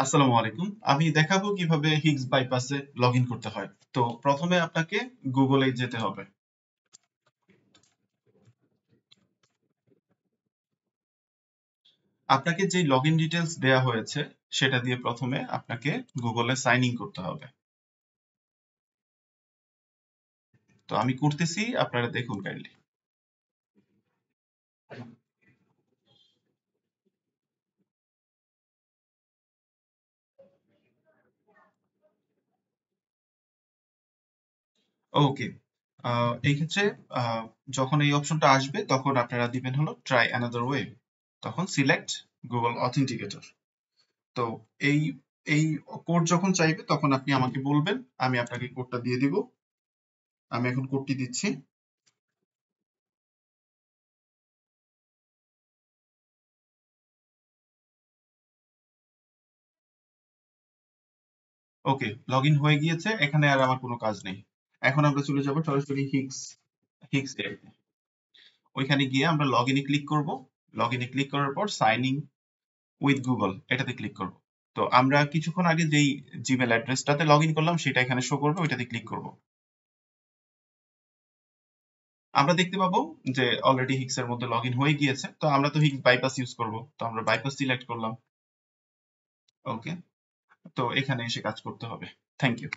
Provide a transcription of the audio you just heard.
আসসালামু আলাইকুম। আমি দেখাবো কিভাবে হিগস বাইপাসে লগ ইন করতে হয়। তো প্রথমে আপনাকে গুগলে যেতে হবে। আপনাকে যে লগ ইন ডিটেলস দেওয়া হয়েছে সেটা দিয়ে প্রথমে আপনাকে গুগলে সাইন ইন করতে হবে। তো আমি করতেছি, আপনারা দেখুন কাইন্ডলি। ওকে। এই ক্ষেত্রে আহ, যখন এই অপশনটা আসবে তখন আপনারা দিবেন হলো ট্রাই অ্যানাদার ওয়ে। তখন সিলেক্ট গুগল অথেন্টিকেটর। তো এই এই কোড যখন চাইবে তখন আপনি আমাকে বলবেন, আমি আপনাকে কোডটা দিয়ে দিব। আমি এখন কোডটি দিচ্ছি। ওকে, লগ ইন হয়ে গিয়েছে। এখানে আর আমার কোনো কাজ নেই। এখন আমরা চলে যাব সরাসরি হিগস হিগস এ। ওইখানে গিয়ে আমরা লগ ইনে ক্লিক করব। লগ ইনে ক্লিক করার পর সাইন ইন উইথ গুগল এটাতে ক্লিক করব। তো আমরা কিছুক্ষণ আগে যেই জিমেল অ্যাড্রেসটাতে লগ ইন করলাম সেটা এখানে শো করবে, ওইটাতে ক্লিক করব। আমরা দেখতে পাবো যে অলরেডি হিগস এর মধ্যে লগ ইন হয়ে গিয়েছে। তো আমরা তো হিগস বাইপাস ইউজ করব, তো আমরা বাইপাস সিলেক্ট করলাম। ওকে, তো এখানে এসে কাজ করতে হবে। Thank you.